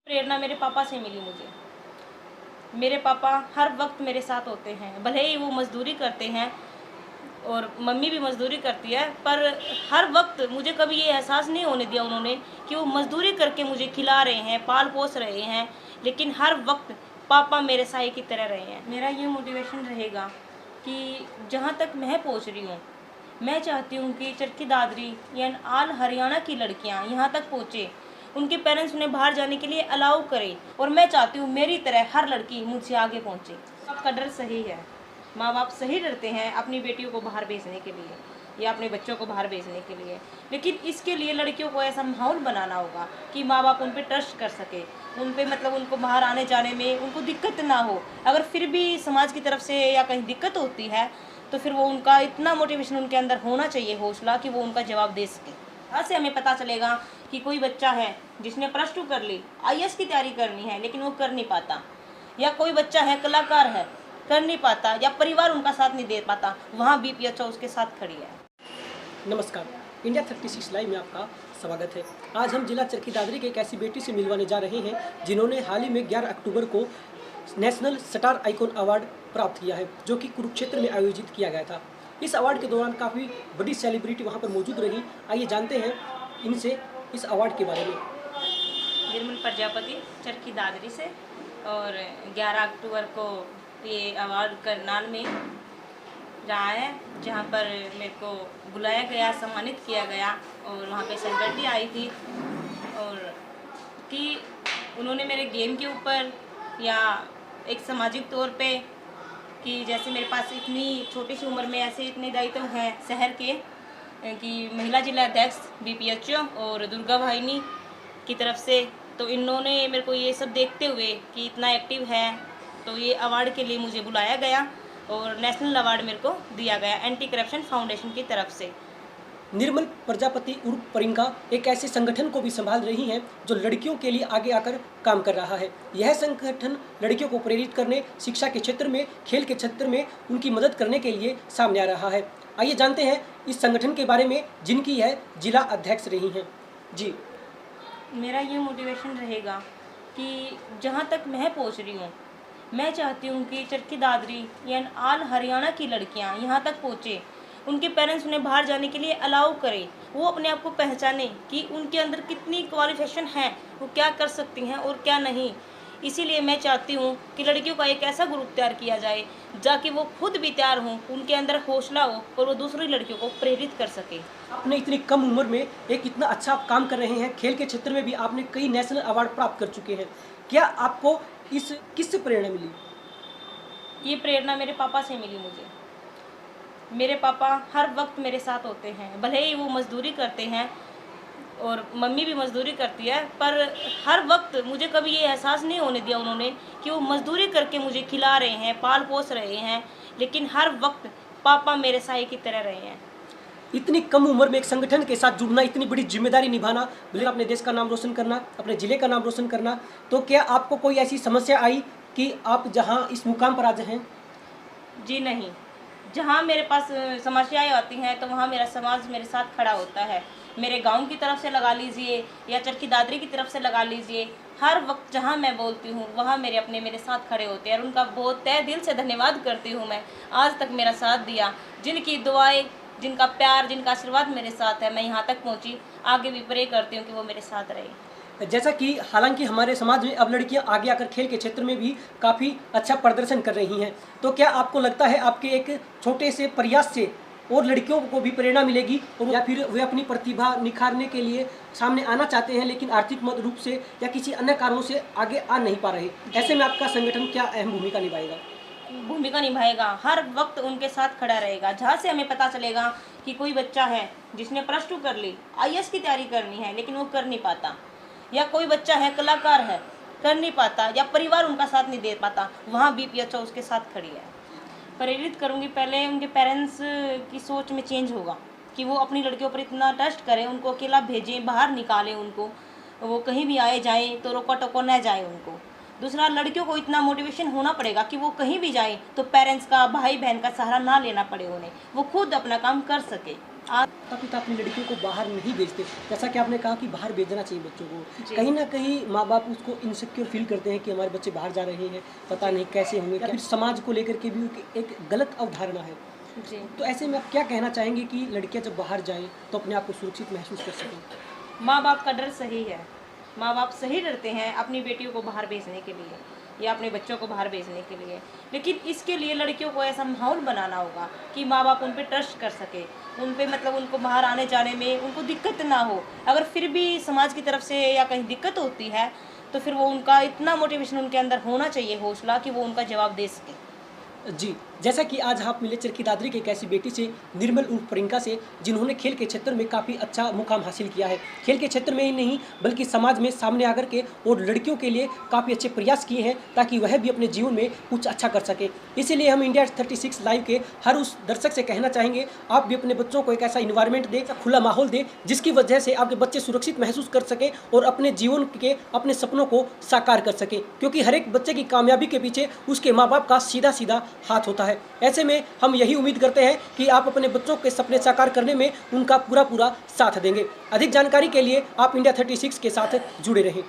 प्रेरणा मेरे पापा से मिली मुझे। मेरे पापा हर वक्त मेरे साथ होते हैं, भले ही वो मज़दूरी करते हैं और मम्मी भी मज़दूरी करती है, पर हर वक्त मुझे कभी ये एहसास नहीं होने दिया उन्होंने कि वो मज़दूरी करके मुझे खिला रहे हैं, पाल पोस रहे हैं, लेकिन हर वक्त पापा मेरे साए की तरह रहे हैं। मेरा ये मोटिवेशन रहेगा कि जहाँ तक मैं पहुँच रही हूँ, मैं चाहती हूँ कि चरखी दादरी या आल हरियाणा की लड़कियाँ यहाँ तक पहुँचे, उनके पेरेंट्स उन्हें बाहर जाने के लिए अलाउ करें, और मैं चाहती हूँ मेरी तरह हर लड़की मुझसे आगे पहुँचे। आपका डर सही है, माँ बाप सही डरते हैं अपनी बेटियों को बाहर भेजने के लिए या अपने बच्चों को बाहर भेजने के लिए, लेकिन इसके लिए लड़कियों को ऐसा माहौल बनाना होगा कि माँ बाप उन पर ट्रस्ट कर सके, उन पे मतलब उनको बाहर आने जाने में उनको दिक्कत ना हो। अगर फिर भी समाज की तरफ से या कहीं दिक्कत होती है तो फिर वो उनका इतना मोटिवेशन उनके अंदर होना चाहिए, हौसला, कि वो उनका जवाब दे सके। आज से हमें पता चलेगा कि कोई बच्चा है जिसने +2 कर ली, IAS की तैयारी करनी है लेकिन वो कर नहीं पाता, या कोई बच्चा है कलाकार है, कर नहीं पाता, या परिवार उनका साथ नहीं दे पाता, वहाँ BPHO उसके साथ खड़ी है। नमस्कार, इंडिया 36 लाइव में आपका स्वागत है। आज हम जिला चरखी दादरी की एक ऐसी बेटी से मिलवाने जा रहे हैं जिन्होंने हाल ही में 11 अक्टूबर को नेशनल स्टार आइकॉन अवार्ड प्राप्त किया है, जो कि कुरुक्षेत्र में आयोजित किया गया था। इस अवार्ड के दौरान काफ़ी बड़ी सेलिब्रिटी वहां पर मौजूद रही। आइए जानते हैं इनसे इस अवार्ड के बारे में। निर्मल प्रजापति चरखी दादरी से, और 11 अक्टूबर को ये अवार्ड करनाल में रहा है, जहाँ पर मेरे को बुलाया गया, सम्मानित किया गया, और वहाँ पे सेलिब्रिटी आई थी, और कि उन्होंने मेरे गेम के ऊपर या एक सामाजिक तौर पे, कि जैसे मेरे पास इतनी छोटी सी उम्र में ऐसे इतने दायित्व हैं शहर के, कि महिला जिला अध्यक्ष BPHO और दुर्गा भाईनी की तरफ से, तो इन्होंने मेरे को ये सब देखते हुए कि इतना एक्टिव है, तो ये अवार्ड के लिए मुझे बुलाया गया और नेशनल अवार्ड मेरे को दिया गया एंटी करप्शन फाउंडेशन की तरफ से। निर्मल प्रजापति उर्फ परिंका एक ऐसे संगठन को भी संभाल रही हैं जो लड़कियों के लिए आगे आकर काम कर रहा है। यह संगठन लड़कियों को प्रेरित करने, शिक्षा के क्षेत्र में, खेल के क्षेत्र में उनकी मदद करने के लिए सामने आ रहा है। आइए जानते हैं इस संगठन के बारे में, जिनकी यह जिला अध्यक्ष रही हैं। जी, मेरा ये मोटिवेशन रहेगा कि जहाँ तक मैं पहुँच रही हूँ, मैं चाहती हूँ कि चरखी दादरी या आल हरियाणा की लड़कियाँ यहाँ तक पहुँचे, उनके पेरेंट्स उन्हें बाहर जाने के लिए अलाउ करें, वो अपने आप को पहचाने कि उनके अंदर कितनी क्वालिफिकेशन है, वो क्या कर सकती हैं और क्या नहीं। इसीलिए मैं चाहती हूँ कि लड़कियों का एक ऐसा ग्रुप तैयार किया जाए जाकि वो खुद भी तैयार हों, उनके अंदर हौसला हो और वो दूसरी लड़कियों को प्रेरित कर सके। आपने इतनी कम उम्र में एक इतना अच्छा काम कर रहे हैं, खेल के क्षेत्र में भी आपने कई नेशनल अवार्ड प्राप्त कर चुके हैं। क्या आपको इस किससे प्रेरणा मिली? ये प्रेरणा मेरे पापा से मिली मुझे। मेरे पापा हर वक्त मेरे साथ होते हैं, भले ही वो मज़दूरी करते हैं और मम्मी भी मज़दूरी करती है, पर हर वक्त मुझे कभी ये एहसास नहीं होने दिया उन्होंने कि वो मज़दूरी करके मुझे खिला रहे हैं, पाल पोस रहे हैं, लेकिन हर वक्त पापा मेरे साए की तरह रहे हैं। इतनी कम उम्र में एक संगठन के साथ जुड़ना, इतनी बड़ी जिम्मेदारी निभाना, भले अपने देश का नाम रोशन करना, अपने ज़िले का नाम रोशन करना, तो क्या आपको कोई ऐसी समस्या आई कि आप जहां इस मुकाम पर आज हैं? जी नहीं, जहाँ मेरे पास समस्याएं आती हैं तो वहाँ मेरा समाज मेरे साथ खड़ा होता है। मेरे गांव की तरफ से लगा लीजिए या चरखी दादरी की तरफ से लगा लीजिए, हर वक्त जहाँ मैं बोलती हूँ वहाँ मेरे साथ खड़े होते हैं, और उनका बहुत तहे दिल से धन्यवाद करती हूँ मैं। आज तक मेरा साथ दिया, जिनकी दुआएं, जिनका प्यार, जिनका आशीर्वाद मेरे साथ है, मैं यहाँ तक पहुँची। आगे भी प्रे करती हूँ कि वो मेरे साथ रहे। जैसा कि हालांकि हमारे समाज में अब लड़कियां आगे आकर खेल के क्षेत्र में भी काफ़ी अच्छा प्रदर्शन कर रही हैं, तो क्या आपको लगता है आपके एक छोटे से प्रयास से और लड़कियों को भी प्रेरणा मिलेगी, और या फिर वे अपनी प्रतिभा निखारने के लिए सामने आना चाहते हैं लेकिन आर्थिक रूप से या किसी अन्य कारणों से आगे आ नहीं पा रहे, ऐसे में आपका संगठन क्या अहम भूमिका निभाएगा? हर वक्त उनके साथ खड़ा रहेगा। जहाँ से हमें पता चलेगा कि कोई बच्चा है जिसने +2 कर ली, IAS की तैयारी करनी है लेकिन वो कर नहीं पाता, या कोई बच्चा है कलाकार है, कर नहीं पाता, या परिवार उनका साथ नहीं दे पाता, वहाँ BPHO उसके साथ खड़ी है। प्रेरित करूँगी, पहले उनके पेरेंट्स की सोच में चेंज होगा कि वो अपनी लड़कियों पर इतना ट्रस्ट करें, उनको अकेला भेजें, बाहर निकालें उनको, वो कहीं भी आए जाएँ तो रोका टोका न जाए उनको। दूसरा, लड़कियों को इतना मोटिवेशन होना पड़ेगा कि वो कहीं भी जाएँ तो पेरेंट्स का, भाई बहन का सहारा ना लेना पड़े उन्हें, वो खुद अपना काम कर सके। माता पिता अपनी लड़कियों को बाहर नहीं भेजते, जैसा कि आपने कहा कि बाहर भेजना चाहिए बच्चों को। कहीं ना कहीं माँ बाप उसको इनसिक्योर फील करते हैं कि हमारे बच्चे बाहर जा रहे हैं, पता नहीं कैसे होंगे, या फिर समाज को लेकर के भी एक गलत अवधारणा है। जी। तो ऐसे में आप क्या कहना चाहेंगे कि लड़कियां जब बाहर जाएं तो अपने आप को सुरक्षित महसूस कर सकें? माँ बाप का डर सही है, माँ बाप सही डरते हैं अपनी बेटियों को बाहर भेजने के लिए या अपने बच्चों को बाहर भेजने के लिए, लेकिन इसके लिए लड़कियों को ऐसा माहौल बनाना होगा कि माँ बाप उन पर ट्रस्ट कर सके, उन पे मतलब उनको बाहर आने जाने में उनको दिक्कत ना हो। अगर फिर भी समाज की तरफ से या कहीं दिक्कत होती है तो फिर वो उनका इतना मोटिवेशन उनके अंदर होना चाहिए, हौसला, कि वो उनका जवाब दे सके। जी, जैसा कि आज आप मिले चरखी दादरी की एक ऐसी बेटी से, निर्मल उर्फ प्रियंका से, जिन्होंने खेल के क्षेत्र में काफ़ी अच्छा मुकाम हासिल किया है। खेल के क्षेत्र में ही नहीं बल्कि समाज में सामने आकर के और लड़कियों के लिए काफ़ी अच्छे प्रयास किए हैं ताकि वह भी अपने जीवन में कुछ अच्छा कर सके। इसीलिए हम इंडिया 36 लाइव के हर उस दर्शक से कहना चाहेंगे, आप भी अपने बच्चों को एक ऐसा इन्वायरमेंट दें, खुला माहौल दें, जिसकी वजह से आपके बच्चे सुरक्षित महसूस कर सके और अपने जीवन के अपने सपनों को साकार कर सके, क्योंकि हर एक बच्चे की कामयाबी के पीछे उसके माँ बाप का सीधा सीधा हाथ होता है। ऐसे में हम यही उम्मीद करते हैं कि आप अपने बच्चों के सपने साकार करने में उनका पूरा साथ देंगे। अधिक जानकारी के लिए आप इंडिया 36 के साथ जुड़े रहें।